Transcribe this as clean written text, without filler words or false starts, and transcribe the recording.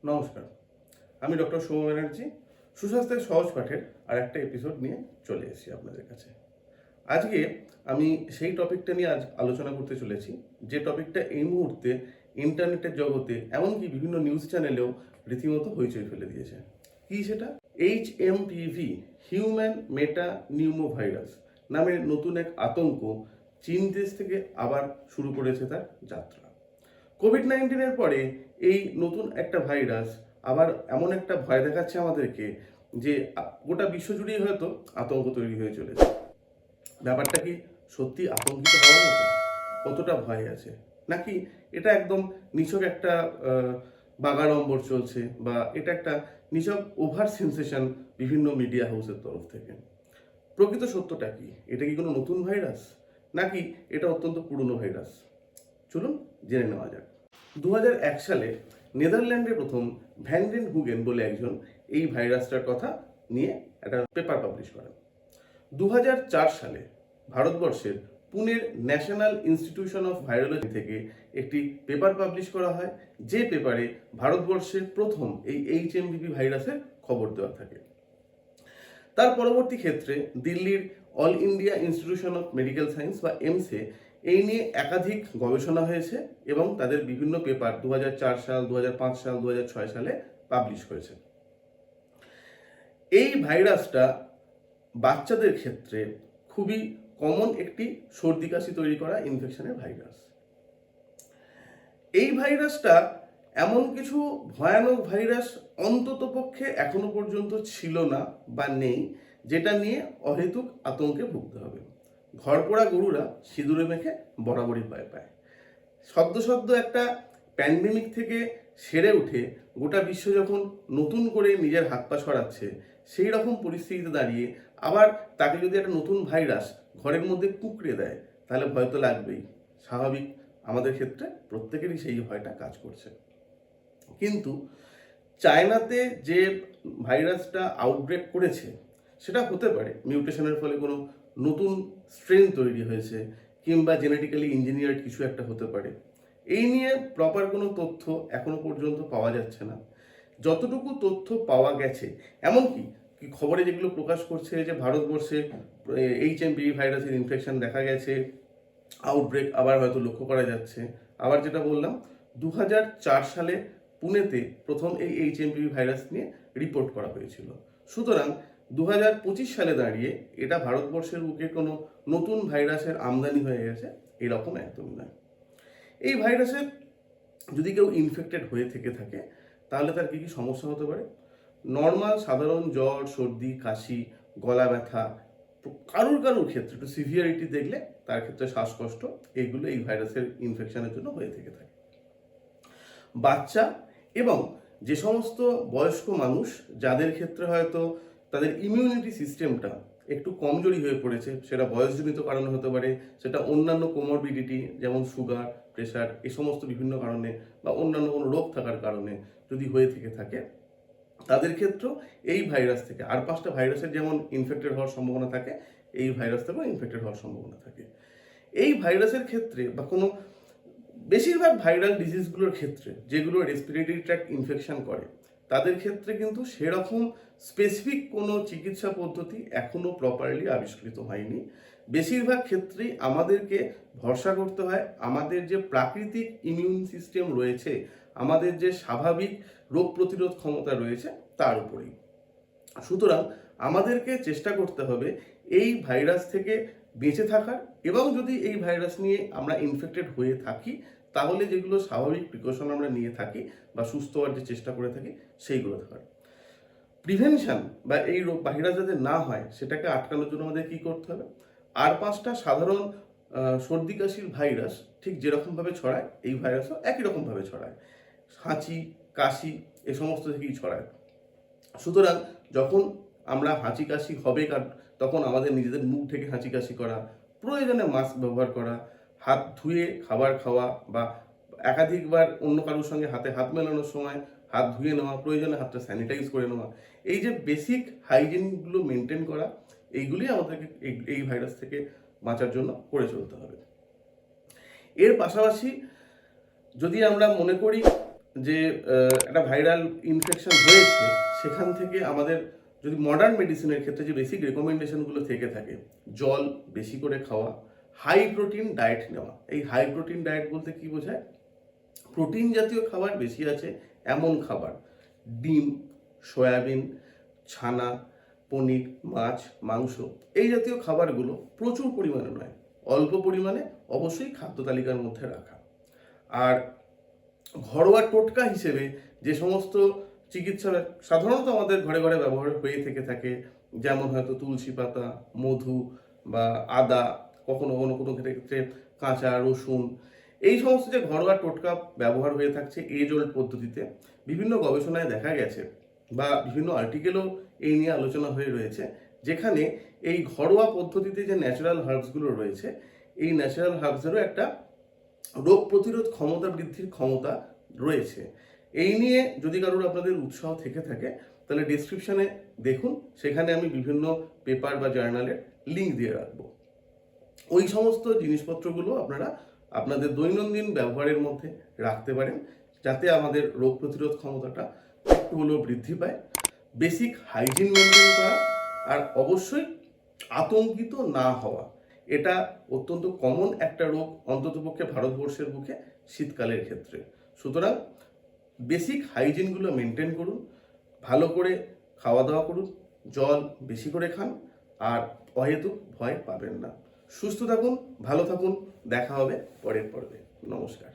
নমস্কার, আমি ডক্টর সৌম ব্যানার্জি সুস্বাস্থ্যের সহজ পাঠের আর একটা এপিসোড নিয়ে চলে এসেছি আপনাদের কাছে। আজকে আমি সেই টপিকটা নিয়ে আজ আলোচনা করতে চলেছি, যে টপিকটা এই মুহূর্তে ইন্টারনেটের জগতে এমনকি বিভিন্ন নিউজ চ্যানেলেও রীতিমতো হইচই ফেলে দিয়েছে। কি সেটা? HMPV, হিউম্যান মেটা নিউমো ভাইরাস নামের নতুন এক আতঙ্ক চীন দেশ থেকে আবার শুরু করেছে তার যাত্রা। কোভিড-19 পরে এই নতুন একটা ভাইরাস আবার এমন একটা ভয় দেখাচ্ছে আমাদেরকে যে গোটা বিশ্বজুড়েই হয়তো আতঙ্ক তৈরি হয়ে চলেছে। ব্যাপারটা কি সত্যি আতঙ্কিত হওয়ার মতো? কতটা ভয় আছে? নাকি এটা একদম নিছক একটা বাগাড়ম্বর চলছে, বা এটা একটা নিছক ওভার সেন্সেশন বিভিন্ন মিডিয়া হাউসের তরফ থেকে? প্রকৃত সত্যটা কি? এটা কি কোনো নতুন ভাইরাস, নাকি এটা অত্যন্ত পুরনো ভাইরাস? চলুন জেনে নেওয়া যাক। 2001 সালে নেদারল্যান্ডে প্রথম ভ্যান ডেন হুগেন বলে একজন এই ভাইরাসটার কথা নিয়ে একটা পেপার পাবলিশ করেন। 2004 সালে ভারতবর্ষের পুনের ন্যাশনাল ইনস্টিটিউশন অফ ভাইরোলজি থেকে একটি পেপার পাবলিশ করা হয়, যে পেপারে ভারতবর্ষের প্রথম এই HMPV ভাইরাসের খবর দেওয়া থাকে। তার পরবর্তী ক্ষেত্রে দিল্লির all India institution of medical science বা এমসে এই নিয়ে একাধিক গবেষণা হয়েছে এবং তাদের বিভিন্ন পেপার 2004 সাল, 2005 সাল, 2006 সালে পাবলিশ হয়েছে। এই ভাইরাসটা বাচ্চাদের ক্ষেত্রে খুবই কমন একটি সর্দি কাশি তৈরি করা ইনফেকশনের ভাইরাস। এই ভাইরাসটা এমন কিছু ভয়ানক ভাইরাস অন্ততপক্ষে এখনো পর্যন্ত ছিল না বা নেই, যেটা নিয়ে অহেতুক আতঙ্কে ভুগতে হবে। ঘরপোড়া গরুরা সিঁদুরে মেখে বরাবরই ভয় পায়। সদ্য একটা প্যান্ডেমিক থেকে সেরে উঠে গোটা বিশ্ব যখন নতুন করে নিজের হাত পা সরাচ্ছে, সেই রকম পরিস্থিতিতে দাঁড়িয়ে আবার তাকে যদি একটা নতুন ভাইরাস ঘরের মধ্যে কুঁকড়ে দেয়, তাহলে ভয় তো লাগবেই। স্বাভাবিক, আমাদের ক্ষেত্রে প্রত্যেকেরই সেই ভয়টা কাজ করছে। কিন্তু চায়নাতে যে ভাইরাসটা আউটব্রেক করেছে, সেটা হতে পারে মিউটেশনের ফলে কোনো নতুন স্ট্রেন তৈরি হয়েছে, কিংবা জেনেটিক্যালি ইঞ্জিনিয়ার্ড কিছু একটা হতে পারে। এই নিয়ে প্রপার কোনো তথ্য এখনো পর্যন্ত পাওয়া যাচ্ছে না। যতটুকু তথ্য পাওয়া গেছে, এমনকি খবরে যেগুলো প্রকাশ করছে যে ভারতবর্ষে HMPV ভাইরাসের ইনফেকশন দেখা গেছে, আউটব্রেক আবার হয়তো লক্ষ্য করা যাচ্ছে। আবার যেটা বললাম, 2004 সালে পুনেতে প্রথম এই HMPV ভাইরাস নিয়ে রিপোর্ট করা হয়েছিল। সুতরাং 2025 সালে দাঁড়িয়ে এটা ভারতবর্ষের বুকে কোনো নতুন ভাইরাসের আমদানি হয়ে গেছে, এরকম একদমই নয়। এই ভাইরাসের যদি কেউ ইনফেক্টেড হয়ে থেকে থাকে, তাহলে তার কী কী সমস্যা হতে পারে? নর্মাল সাধারণ জ্বর, সর্দি, কাশি, গলা ব্যথা, কারুর ক্ষেত্রে একটু সিভিয়ারিটি দেখলে তার ক্ষেত্রে শ্বাসকষ্ট, এইগুলো এই ভাইরাসের ইনফেকশনের জন্য হয়ে থেকে থাকে। বাচ্চা এবং যে সমস্ত বয়স্ক মানুষ যাদের ক্ষেত্রে হয়তো তাদের ইমিউনিটি সিস্টেমটা একটু কমজোরি হয়ে পড়েছে, সেটা বয়সজনিত কারণে হতে পারে, সেটা অন্যান্য কোমরবিডিটি যেমন সুগার, প্রেশার, এই সমস্ত বিভিন্ন কারণে, বা অন্যান্য কোনো রোগ থাকার কারণে যদি হয়ে থেকে থাকে, তাদের ক্ষেত্রেও এই ভাইরাস থেকে আর 5টা ভাইরাসের যেমন ইনফেক্টেড হওয়ার সম্ভাবনা থাকে, এই ভাইরাস থেকেও ইনফেক্টেড হওয়ার সম্ভাবনা থাকে। এই ভাইরাসের ক্ষেত্রে বা কোনো বেশিরভাগ ভাইরাল ডিজিজগুলোর ক্ষেত্রে যেগুলো রেসপিরেটরি ট্র্যাক্ট ইনফেকশন করে, তাদের ক্ষেত্রে কিন্তু সেরকম স্পেসিফিক কোনো চিকিৎসা পদ্ধতি এখনও প্রপারলি আবিষ্কৃত হয়নি। বেশিরভাগ ক্ষেত্রেই আমাদেরকে ভরসা করতে হয় আমাদের যে প্রাকৃতিক ইমিউন সিস্টেম রয়েছে, আমাদের যে স্বাভাবিক রোগ প্রতিরোধ ক্ষমতা রয়েছে, তার উপরেই। সুতরাং আমাদেরকে চেষ্টা করতে হবে এই ভাইরাস থেকে বেঁচে থাকার, এবং যদি এই ভাইরাস নিয়ে আমরা ইনফেক্টেড হয়ে থাকি, তাহলে যেগুলো স্বাভাবিক প্রিকশন আমরা নিয়ে থাকি বা সুস্থ হওয়ার যে চেষ্টা করে থাকি, সেইগুলো থাকার। প্রিভেনশন বা এই রোগ ভাইরাস যাতে না হয়, সেটাকে আটকানোর জন্য আমাদের কী করতে হবে? আর 5টা সাধারণ সর্দি কাশির ভাইরাস ঠিক যেরকমভাবে ছড়ায়, এই ভাইরাসও একই রকমভাবে ছড়ায়। হাঁচি, কাশি, এ সমস্ত থেকেই ছড়ায়। সুতরাং যখন আমরা হাঁচি কাশি হবে, তখন আমাদের নিজেদের মুখ থেকে হাঁচি কাশি করা, প্রয়োজনে মাস্ক ব্যবহার করা, হাত ধুয়ে খাবার খাওয়া, বা একাধিকবার অন্য কারোর সঙ্গে হাতে হাত মেলানোর সময় হাত ধুয়ে নেওয়া, প্রয়োজনে হাতটা স্যানিটাইজ করে নেওয়া, এই যে বেসিক হাইজিনগুলো মেনটেন করা, এইগুলি আমাদেরকে এই ভাইরাস থেকে বাঁচার জন্য করে চলতে হবে। এর পাশাপাশি যদি আমরা মনে করি যে একটা ভাইরাল ইনফেকশন হয়েছে, সেখান থেকে আমাদের যদি মডার্ন মেডিসিনের ক্ষেত্রে যে বেসিক রেকমেন্ডেশনগুলো থেকে থাকে, জল বেশি করে খাওয়া, হাই প্রোটিন ডায়েট নেওয়া। এই হাই প্রোটিন ডায়েট বলতে কি বোঝায়? প্রোটিন জাতীয় খাবার বেশি আছে এমন খাবার, ডিম, সয়াবিন, ছানা, পনির, মাছ, মাংস, এই জাতীয় খাবারগুলো প্রচুর পরিমাণে নয়, অল্প পরিমাণে অবশ্যই খাদ্য তালিকার মধ্যে রাখা। আর ঘরোয়া টোটকা হিসেবে যে সমস্ত চিকিৎসা সাধারণত আমাদের ঘরে ঘরে ব্যবহার হয়ে থেকে থাকে, যেমন হয়তো তুলসী পাতা, মধু বা আদা, কখনো কখনো কোনো ক্ষেত্রে কাঁচা রসুন, এই সমস্ত যে ঘরোয়া টোটকা ব্যবহার হয়ে থাকছে এজ ওল্ড পদ্ধতিতে, বিভিন্ন গবেষণায় দেখা গেছে বা বিভিন্ন আর্টিকেলও এই নিয়ে আলোচনা হয়ে রয়েছে, যেখানে এই ঘরোয়া পদ্ধতিতে যে ন্যাচারাল হার্বসগুলো রয়েছে, এই ন্যাচারাল হার্বসেরও একটা রোগ প্রতিরোধ ক্ষমতা বৃদ্ধির ক্ষমতা রয়েছে। এই নিয়ে যদি কারোর আপনাদের উৎসাহ থেকে থাকে, তাহলে ডিসক্রিপশানে দেখুন, সেখানে আমি বিভিন্ন পেপার বা জার্নালের লিঙ্ক দিয়ে রাখবো। ওই সমস্ত জিনিসপত্রগুলো আপনারা আপনাদের দৈনন্দিন ব্যবহারের মধ্যে রাখতে পারেন, যাতে আমাদের রোগ প্রতিরোধ ক্ষমতাটা একটু হলেও বৃদ্ধি পায়। বেসিক হাইজিন মেনটেন করা, আর অবশ্যই আতঙ্কিত না হওয়া, এটা অত্যন্ত কমন একটা রোগ, অন্ততপক্ষে ভারতবর্ষের বুকে শীতকালের ক্ষেত্রে। সুতরাং বেসিক হাইজিনগুলো মেনটেন করুন, ভালো করে খাওয়া দাওয়া করুন, জল বেশি করে খান, আর অহেতুক ভয় পাবেন না। সুস্থ থাকুন, ভালো থাকুন, দেখা হবে পরের পর্বে। নমস্কার।